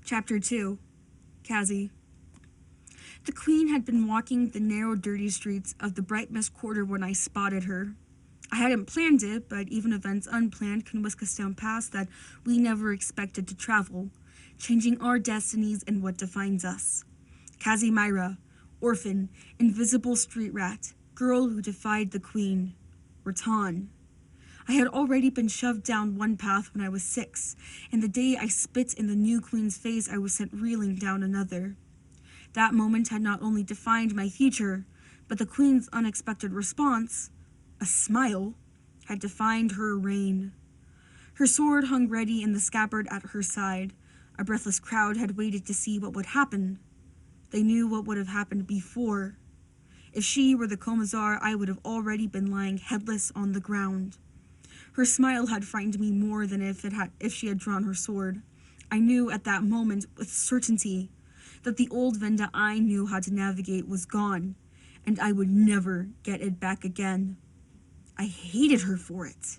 Chapter 2. Cassie. The Queen had been walking the narrow, dirty streets of the Bright Mist Quarter when I spotted her. I hadn't planned it, but even events unplanned can whisk us down paths that we never expected to travel, changing our destinies and what defines us. Cassie Myra, orphan, invisible street rat, girl who defied the Queen. Rattan. I had already been shoved down one path when I was 6, and the day I spit in the new Queen's face, I was sent reeling down another. That moment had not only defined my future, but the Queen's unexpected response, a smile, had defined her reign. Her sword hung ready in the scabbard at her side. A breathless crowd had waited to see what would happen. They knew what would have happened before. If she were the Commissar, I would have already been lying headless on the ground. Her smile had frightened me more than if she had drawn her sword. I knew at that moment with certainty that the old Venda I knew how to navigate was gone, and I would never get it back again. I hated her for it.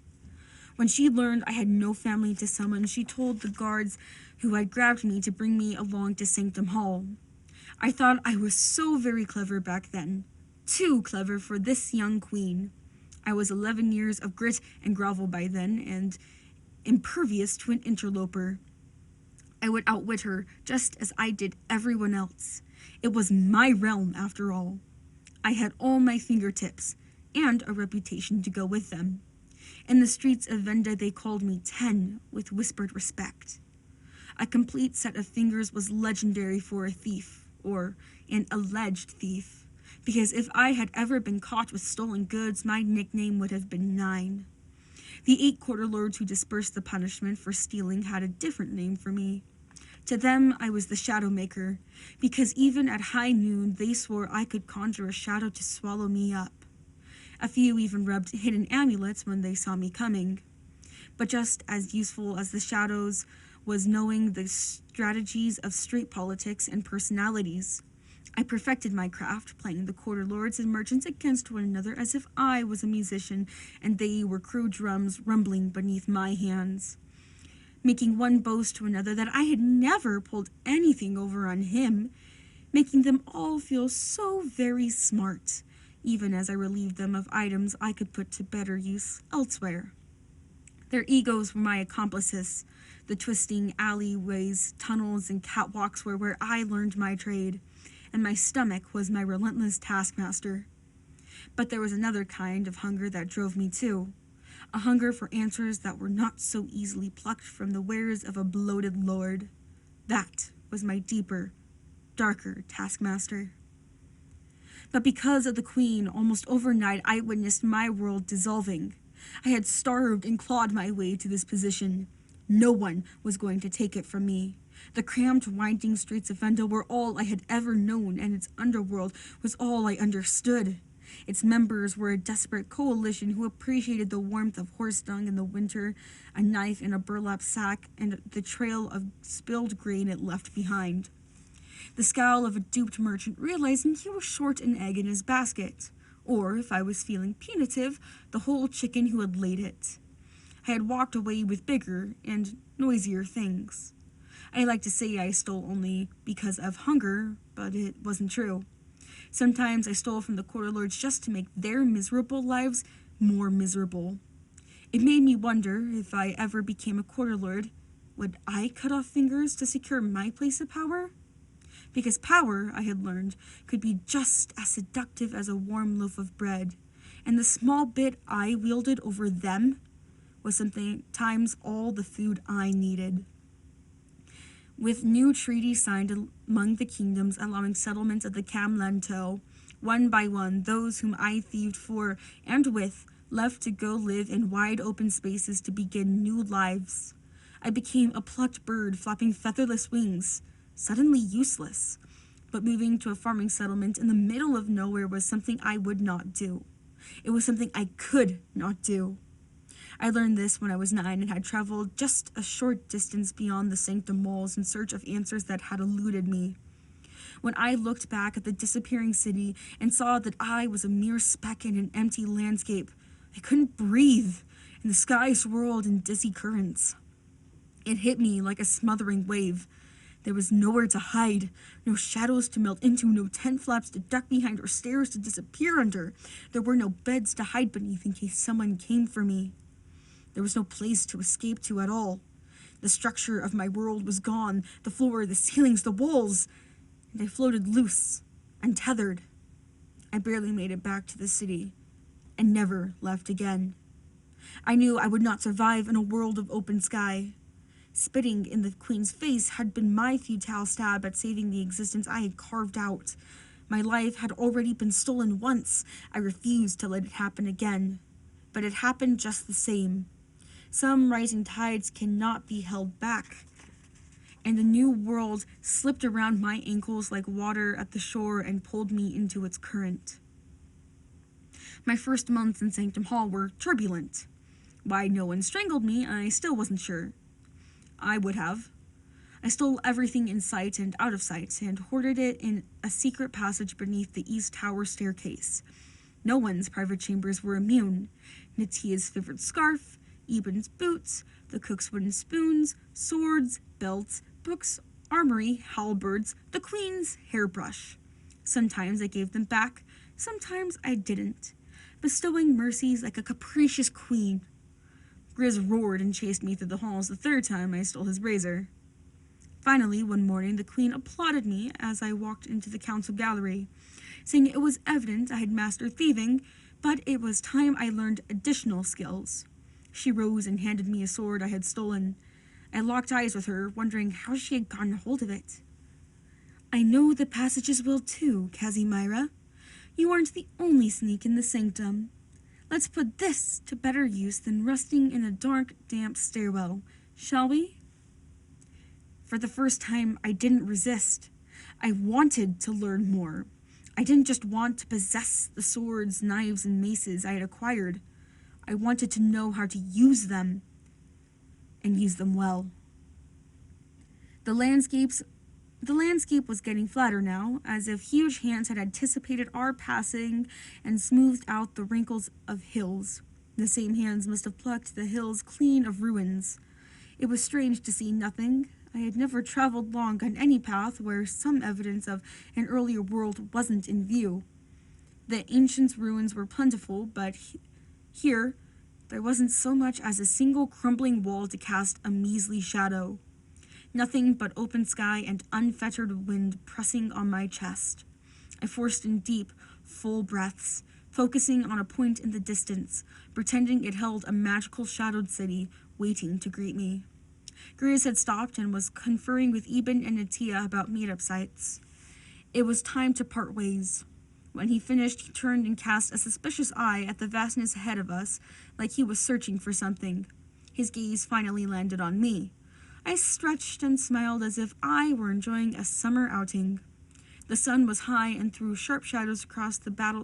When she learned I had no family to summon, she told the guards who had grabbed me to bring me along to Sanctum Hall. I thought I was so very clever back then, too clever for this young queen. I was 11 years of grit and grovel by then, and impervious to an interloper. I would outwit her just as I did everyone else. It was my realm, after all. I had all my fingertips, and a reputation to go with them. In the streets of Venda they called me 10, with whispered respect. A complete set of fingers was legendary for a thief, or an alleged thief, because if I had ever been caught with stolen goods, my nickname would have been 9. The 8 quarter lords who dispersed the punishment for stealing had a different name for me. To them, I was the Shadow Maker, because even at high noon, they swore I could conjure a shadow to swallow me up. A few even rubbed hidden amulets when they saw me coming. But just as useful as the shadows was knowing the strategies of street politics and personalities. I perfected my craft, playing the quarter lords and merchants against one another as if I was a musician and they were crude drums rumbling beneath my hands, making one boast to another that I had never pulled anything over on him, making them all feel so very smart, even as I relieved them of items I could put to better use elsewhere. Their egos were my accomplices. The twisting alleyways, tunnels, and catwalks were where I learned my trade, and my stomach was my relentless taskmaster. But there was another kind of hunger that drove me too, a hunger for answers that were not so easily plucked from the wares of a bloated lord. That was my deeper, darker taskmaster. But because of the Queen, almost overnight I witnessed my world dissolving. I had starved and clawed my way to this position. No one was going to take it from me. The cramped, winding streets of Venda were all I had ever known, and its underworld was all I understood. Its members were a desperate coalition who appreciated the warmth of horse dung in the winter, a knife in a burlap sack, and the trail of spilled grain it left behind. The scowl of a duped merchant realizing he was short an egg in his basket, or, if I was feeling punitive, the whole chicken who had laid it. I had walked away with bigger and noisier things. I like to say I stole only because of hunger, but it wasn't true. Sometimes I stole from the quarter lords just to make their miserable lives more miserable. It made me wonder, if I ever became a quarter lord, would I cut off fingers to secure my place of power? Because power, I had learned, could be just as seductive as a warm loaf of bread, and the small bit I wielded over them was sometimes all the food I needed. With new treaties signed among the kingdoms allowing settlements of the Camlanto, one by one those whom I thieved for and with left to go live in wide open spaces to begin new lives. I became a plucked bird flapping featherless wings, suddenly useless, but moving to a farming settlement in the middle of nowhere was something I would not do. It was something I could not do. I learned this when I was 9 and had traveled just a short distance beyond the Sanctum walls in search of answers that had eluded me. When I looked back at the disappearing city and saw that I was a mere speck in an empty landscape, I couldn't breathe, and the sky swirled in dizzy currents. It hit me like a smothering wave. There was nowhere to hide, no shadows to melt into, no tent flaps to duck behind, or stairs to disappear under. There were no beds to hide beneath in case someone came for me. There was no place to escape to at all. The structure of my world was gone, the floor, the ceilings, the walls, and I floated loose, untethered. I barely made it back to the city, and never left again. I knew I would not survive in a world of open sky. Spitting in the Queen's face had been my futile stab at saving the existence I had carved out. My life had already been stolen once. I refused to let it happen again. But it happened just the same. Some rising tides cannot be held back. And the new world slipped around my ankles like water at the shore and pulled me into its current. My first months in Sanctum Hall were turbulent. Why no one strangled me, I still wasn't sure. I would have. I stole everything in sight and out of sight and hoarded it in a secret passage beneath the East Tower staircase. No one's private chambers were immune. Natia's favorite scarf, Eben's boots, the cook's wooden spoons, swords, belts, books, armory, halberds, the Queen's hairbrush. Sometimes I gave them back, sometimes I didn't, bestowing mercies like a capricious queen. Grizz roared and chased me through the halls the third time I stole his razor. Finally, one morning, the Queen applauded me as I walked into the council gallery, saying it was evident I had mastered thieving, but it was time I learned additional skills. She rose and handed me a sword I had stolen. I locked eyes with her, wondering how she had gotten hold of it. I know the passages well too, Kazimira. You aren't the only sneak in the sanctum. Let's put this to better use than rusting in a dark, damp stairwell, shall we? For the first time, I didn't resist. I wanted to learn more. I didn't just want to possess the swords, knives, and maces I had acquired. I wanted to know how to use them, and use them well. The landscape was getting flatter now, as if huge hands had anticipated our passing and smoothed out the wrinkles of hills. The same hands must have plucked the hills clean of ruins. It was strange to see nothing. I had never traveled long on any path where some evidence of an earlier world wasn't in view. The ancient ruins were plentiful, but here there wasn't so much as a single crumbling wall to cast a measly shadow. Nothing but open sky and unfettered wind pressing on my chest. I forced in deep, full breaths, focusing on a point in the distance, pretending it held a magical shadowed city waiting to greet me. Grizz had stopped and was conferring with Eben and Natia about meetup sites. It was time to part ways. When he finished, he turned and cast a suspicious eye at the vastness ahead of us, like he was searching for something. His gaze finally landed on me. I stretched and smiled as if I were enjoying a summer outing. The sun was high and threw sharp shadows across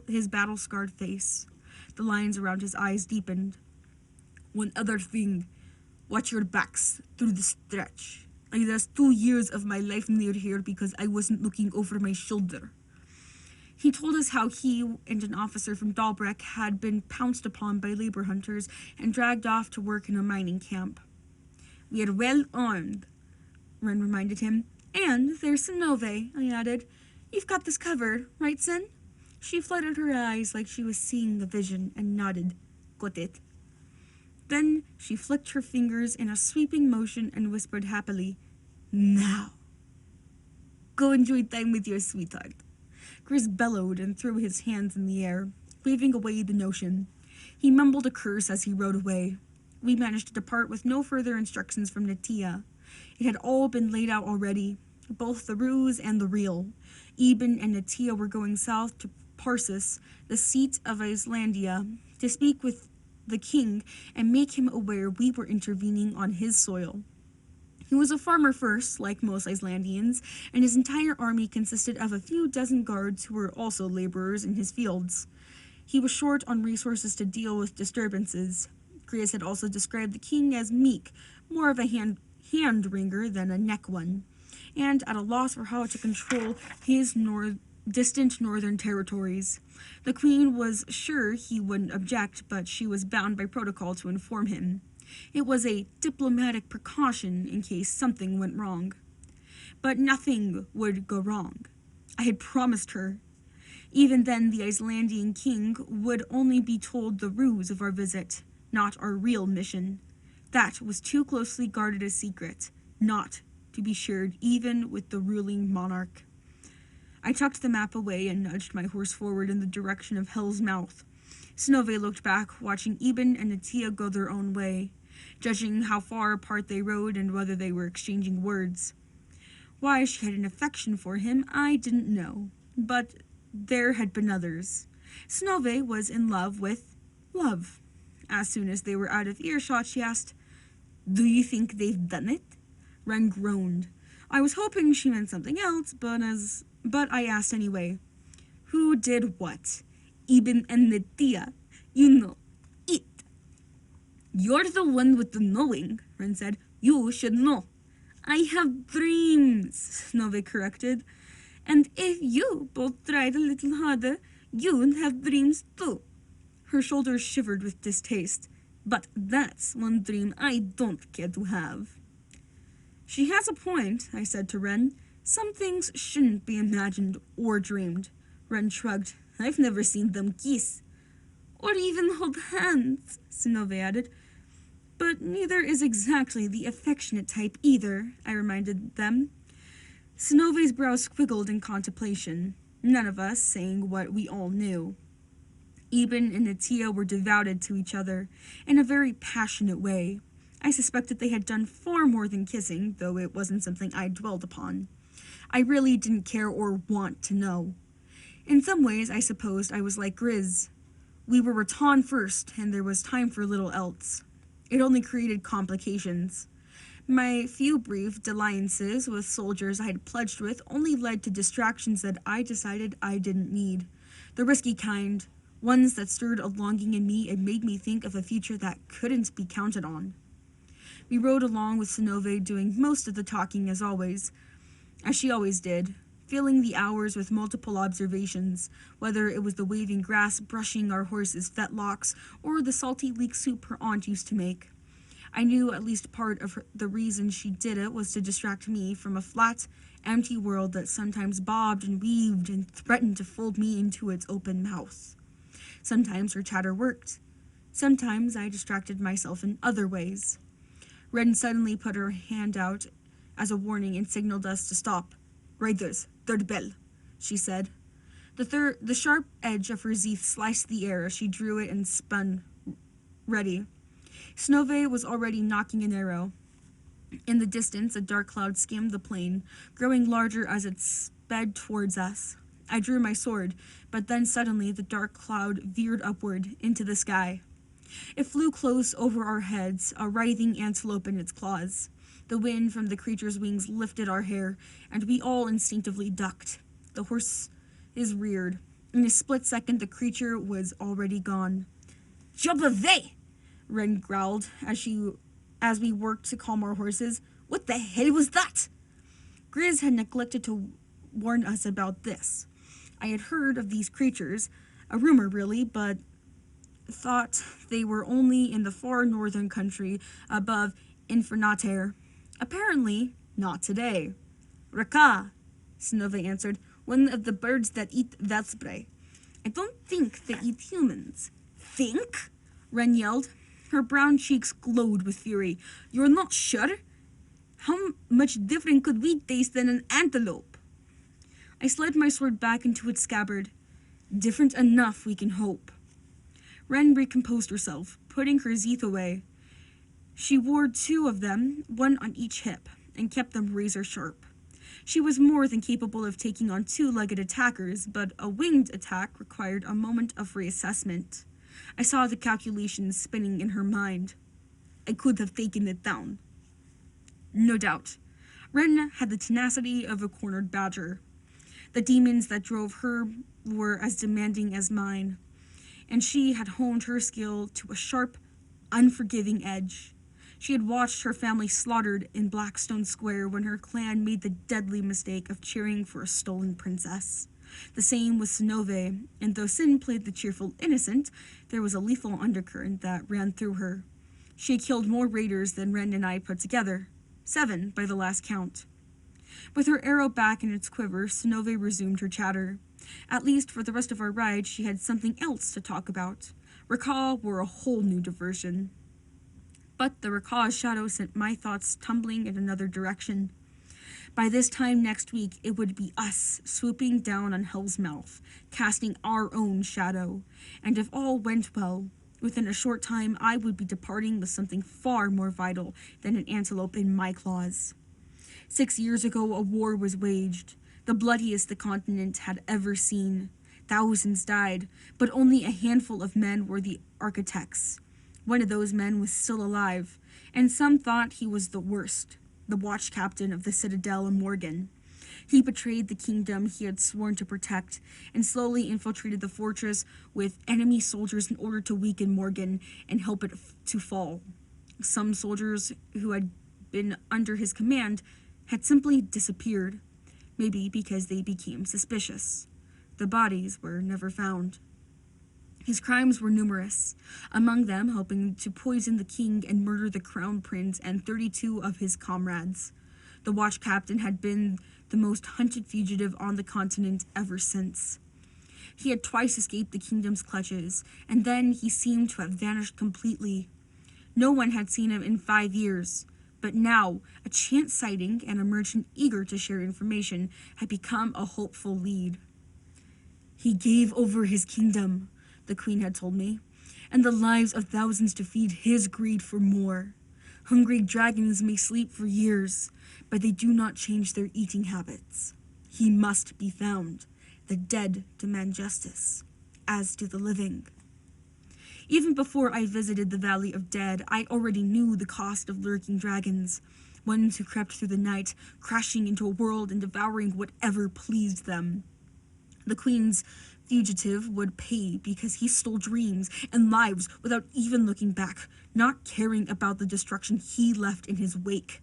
his battle-scarred face. The lines around his eyes deepened. One other thing. Watch your backs through the stretch. I lost 2 years of my life near here because I wasn't looking over my shoulder. He told us how he and an officer from Dalbreck had been pounced upon by labor hunters and dragged off to work in a mining camp. We are well armed, Ren reminded him. And there's Sinove, I added. You've got this covered, right, Sin? She fluttered her eyes like she was seeing the vision and nodded. Got it. Then she flicked her fingers in a sweeping motion and whispered happily, Now, go enjoy time with your sweetheart. Grizz bellowed and threw his hands in the air, waving away the notion. He mumbled a curse as he rode away. We managed to depart with no further instructions from Natia. It had all been laid out already, both the ruse and the real. Eben and Natia were going south to Parsis, the seat of Islandia, to speak with the king and make him aware we were intervening on his soil. He was a farmer first, like most Icelandians, and his entire army consisted of a few dozen guards who were also laborers in his fields. He was short on resources to deal with disturbances. Grizz had also described the king as meek, more of a hand-wringer than a neck one, and at a loss for how to control his distant northern territories. The queen was sure he wouldn't object, but she was bound by protocol to inform him. It was a diplomatic precaution in case something went wrong. But nothing would go wrong. I had promised her. Even then, the Icelandian king would only be told the ruse of our visit, not our real mission. That was too closely guarded a secret, not to be shared even with the ruling monarch. I tucked the map away and nudged my horse forward in the direction of Hell's Mouth. Snove looked back, watching Eben and Natia go their own way, judging how far apart they rode and whether they were exchanging words. Why she had an affection for him, I didn't know, but there had been others. Snove was in love with love. As soon as they were out of earshot, she asked, "Do you think they've done it?" Ren groaned. I was hoping she meant something else, but I asked anyway. "Who did what?" "Eben and Natia. You know, it." "You're the one with the knowing," Ren said. "You should know." "I have dreams," Snove corrected. "And if you both tried a little harder, you'd have dreams too." Her shoulders shivered with distaste. "But that's one dream I don't care to have." "She has a point," I said to Ren. "Some things shouldn't be imagined or dreamed." Ren shrugged. "I've never seen them kiss." "Or even hold hands," Snove added. "But neither is exactly the affectionate type either," I reminded them. Snove's brow squiggled in contemplation, none of us saying what we all knew. Eben and Natia were devoted to each other in a very passionate way. I suspected they had done far more than kissing, though it wasn't something I dwelled upon. I really didn't care or want to know. In some ways, I supposed I was like Grizz. We were Raton first, and there was time for little else. It only created complications. My few brief dalliances with soldiers I had pledged with only led to distractions that I decided I didn't need. The risky kind, ones that stirred a longing in me and made me think of a future that couldn't be counted on. We rode along with Snove doing most of the talking as she always did, filling the hours with multiple observations, whether it was the waving grass brushing our horses' fetlocks or the salty leek soup her aunt used to make. I knew at least part of the reason she did it was to distract me from a flat, empty world that sometimes bobbed and weaved and threatened to fold me into its open mouth. Sometimes her chatter worked. Sometimes I distracted myself in other ways. Ren suddenly put her hand out as a warning and signaled us to stop. "Riders, third bell," she said. The sharp edge of her zeeth sliced the air as she drew it and spun, ready. Snove was already knocking an arrow. In the distance, a dark cloud skimmed the plain, growing larger as it sped towards us. I drew my sword, but then suddenly the dark cloud veered upward into the sky. It flew close over our heads, a writhing antelope in its claws. The wind from the creature's wings lifted our hair, and we all instinctively ducked. The horse is reared. In a split second, the creature was already gone. "Jump away!" Ren growled as we worked to calm our horses. "What the hell was that?" Grizz had neglected to warn us about this. I had heard of these creatures, a rumor really, but thought they were only in the far northern country above Infernater. Apparently, not today. "Raka," Snove answered, "one of the birds that eat Velspre. I don't think they eat humans." "Think?" Ren yelled. Her brown cheeks glowed with fury. "You're not sure? How much different could we taste than an antelope?" I slid my sword back into its scabbard. "Different enough, we can hope." Ren recomposed herself, putting her zeeth away. She wore 2 of them, one on each hip, and kept them razor sharp. She was more than capable of taking on 2-legged attackers, but a winged attack required a moment of reassessment. I saw the calculations spinning in her mind. I could have taken it down. No doubt. Ren had the tenacity of a cornered badger. The demons that drove her were as demanding as mine, and she had honed her skill to a sharp, unforgiving edge. She had watched her family slaughtered in Blackstone Square when her clan made the deadly mistake of cheering for a stolen princess. The same with Snove, and though Sin played the cheerful innocent, there was a lethal undercurrent that ran through her. She had killed more raiders than Ren and I put together. 7 by the last count. With her arrow back in its quiver, Sonove resumed her chatter. At least for the rest of our ride, she had something else to talk about. Rakaa were a whole new diversion. But the Rakaw's shadow sent my thoughts tumbling in another direction. By this time next week, it would be us swooping down on Hell's Mouth, casting our own shadow. And if all went well, within a short time I would be departing with something far more vital than an antelope in my claws. 6 years ago, a war was waged, the bloodiest the continent had ever seen. Thousands died, but only a handful of men were the architects. One of those men was still alive, and some thought he was the worst, the watch captain of the Citadel in Morgan. He betrayed the kingdom he had sworn to protect, and slowly infiltrated the fortress with enemy soldiers in order to weaken Morgan and help it to fall. Some soldiers who had been under his command had simply disappeared, maybe because they became suspicious. The bodies were never found. His crimes were numerous, among them helping to poison the king and murder the crown prince and 32 of his comrades. The watch captain had been the most hunted fugitive on the continent ever since. He had twice escaped the kingdom's clutches, and then he seemed to have vanished completely. No one had seen him in 5 years, but now a chance sighting and a merchant eager to share information had become a hopeful lead. He gave over his kingdom, the queen had told me, and the lives of thousands to feed his greed for more. Hungry dragons may sleep for years, but they do not change their eating habits. He must be found. The dead demand justice, as do the living. Even before I visited the Valley of Dead, I already knew the cost of lurking dragons, ones who crept through the night, crashing into a world and devouring whatever pleased them. The queen's fugitive would pay because he stole dreams and lives without even looking back, not caring about the destruction he left in his wake.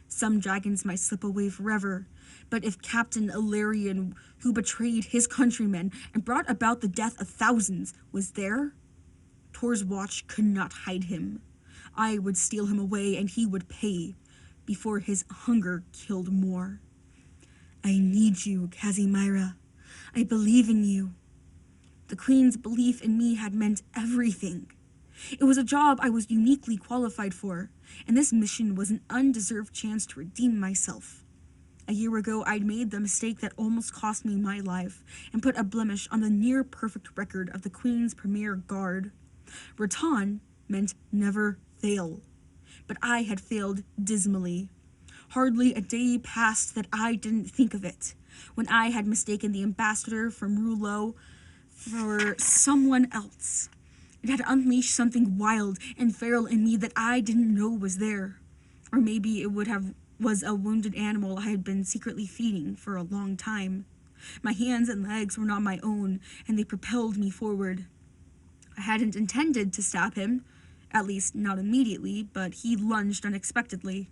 Some dragons might slip away forever, but if Captain Ilarion, who betrayed his countrymen and brought about the death of thousands, was there, Tor's watch could not hide him. I would steal him away and he would pay, before his hunger killed more. I need you, Kazimira. I believe in you. The queen's belief in me had meant everything. It was a job I was uniquely qualified for, and this mission was an undeserved chance to redeem myself. A year ago, I'd made the mistake that almost cost me my life and put a blemish on the near-perfect record of the queen's premier guard. Rattan meant never fail, but I had failed dismally. Hardly a day passed that I didn't think of it, when I had mistaken the ambassador from Rouleau for someone else. It had unleashed something wild and feral in me that I didn't know was there. Or maybe it was a wounded animal I had been secretly feeding for a long time. My hands and legs were not my own, and they propelled me forward. I hadn't intended to stab him, at least not immediately, but he lunged unexpectedly.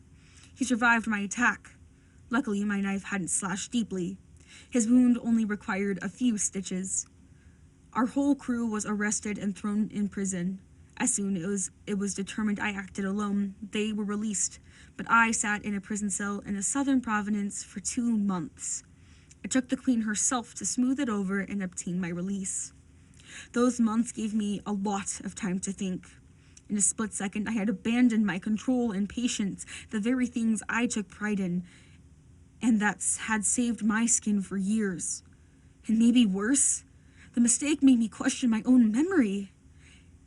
He survived my attack. Luckily, my knife hadn't slashed deeply. His wound only required a few stitches. Our whole crew was arrested and thrown in prison. As soon as it was determined I acted alone, they were released, but I sat in a prison cell in a southern province for 2 months. It took the queen herself to smooth it over and obtain my release. Those months gave me a lot of time to think. In a split second, I had abandoned my control and patience, the very things I took pride in, and that had saved my skin for years. And maybe worse, the mistake made me question my own memory.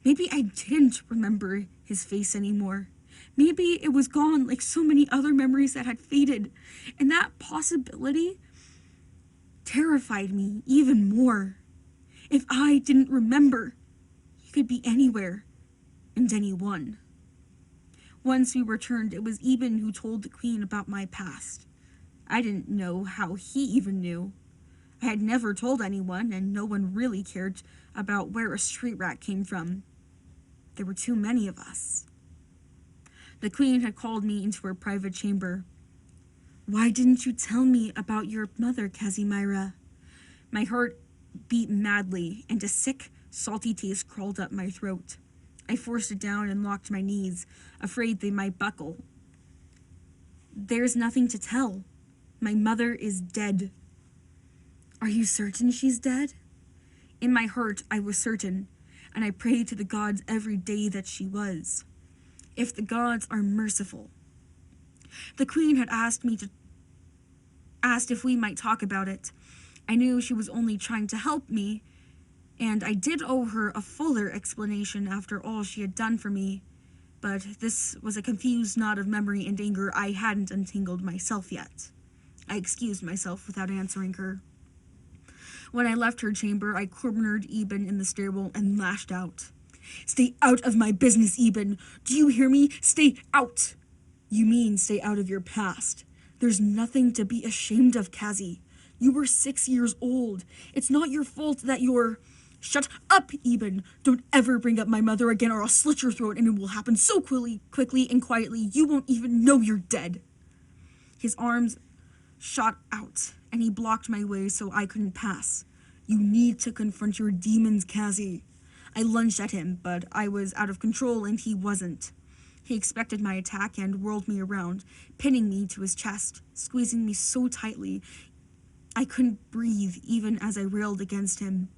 Maybe I didn't remember his face anymore. Maybe it was gone like so many other memories that had faded, and that possibility terrified me even more. If I didn't remember, he could be anywhere and anyone. Once we returned, it was Eben who told the queen about my past. I didn't know how he even knew. I had never told anyone, and no one really cared about where a street rat came from. There were too many of us. The queen had called me into her private chamber. Why didn't you tell me about your mother, Kazimira? My heart beat madly, and a sick, salty taste crawled up my throat. I forced it down and locked my knees, afraid they might buckle. There's nothing to tell. My mother is dead." "Are you certain she's dead?" In my heart, I was certain, and I prayed to the gods every day that she was. If the gods are merciful. The queen had asked if we might talk about it. I knew she was only trying to help me, and I did owe her a fuller explanation after all she had done for me. But this was a confused knot of memory and anger I hadn't untangled myself yet. I excused myself without answering her. When I left her chamber, I cornered Eben in the stairwell and lashed out. "Stay out of my business, Eben! Do you hear me? Stay out!" "You mean stay out of your past. There's nothing to be ashamed of, Cassie. You were 6 years old. It's not your fault that you're—" "Shut up, Eben! Don't ever bring up my mother again or I'll slit your throat, and it will happen so quickly and quietly you won't even know you're dead." His arms shot out, and he blocked my way so I couldn't pass. "You need to confront your demons, Cassie." I lunged at him, but I was out of control and he wasn't. He expected my attack and whirled me around, pinning me to his chest, squeezing me so tightly I couldn't breathe even as I railed against him.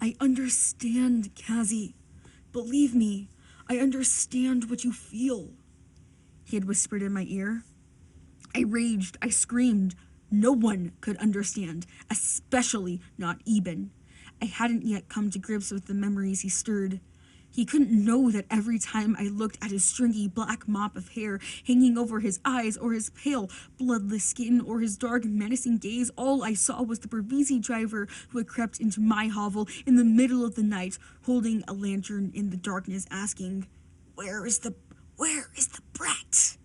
"I understand, Cassie. Believe me, I understand what you feel," he had whispered in my ear. I raged, I screamed. No one could understand, especially not Eben. I hadn't yet come to grips with the memories he stirred. He couldn't know that every time I looked at his stringy black mop of hair hanging over his eyes, or his pale, bloodless skin, or his dark, menacing gaze, all I saw was the Pervisi driver who had crept into my hovel in the middle of the night, holding a lantern in the darkness, asking, Where is the brat?"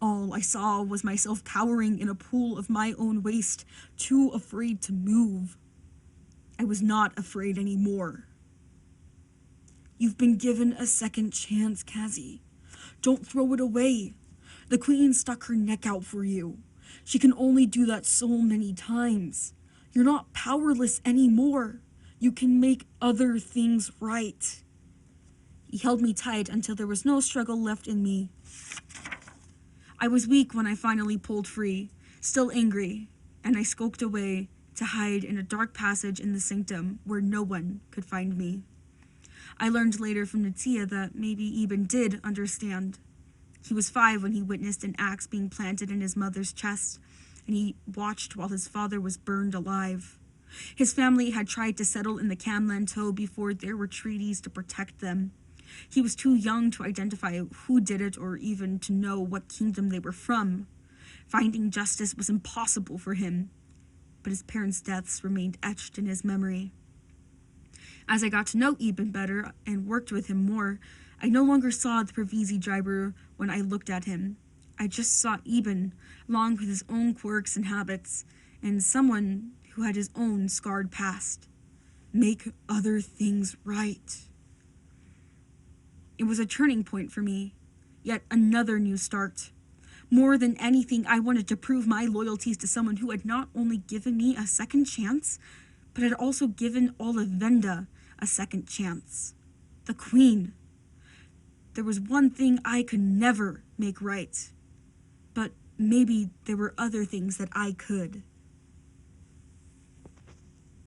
All I saw was myself cowering in a pool of my own waste, too afraid to move. I was not afraid anymore. "You've been given a second chance, Cassie. Don't throw it away. The queen stuck her neck out for you. She can only do that so many times. You're not powerless anymore. You can make other things right." He held me tight until there was no struggle left in me. I was weak when I finally pulled free, still angry, and I skulked away to hide in a dark passage in the sanctum where no one could find me. I learned later from Natia that maybe Eben did understand. He was 5 when he witnessed an axe being planted in his mother's chest, and he watched while his father was burned alive. His family had tried to settle in the Camlanteau before there were treaties to protect them. He was too young to identify who did it or even to know what kingdom they were from. Finding justice was impossible for him, but his parents' deaths remained etched in his memory. As I got to know Eben better and worked with him more, I no longer saw the Pervisi driver when I looked at him. I just saw Eben, along with his own quirks and habits, and someone who had his own scarred past. Make other things right. It was a turning point for me, yet another new start. More than anything, I wanted to prove my loyalties to someone who had not only given me a second chance, but had also given all of Venda a second chance. The Queen. There was one thing I could never make right, but maybe there were other things that I could.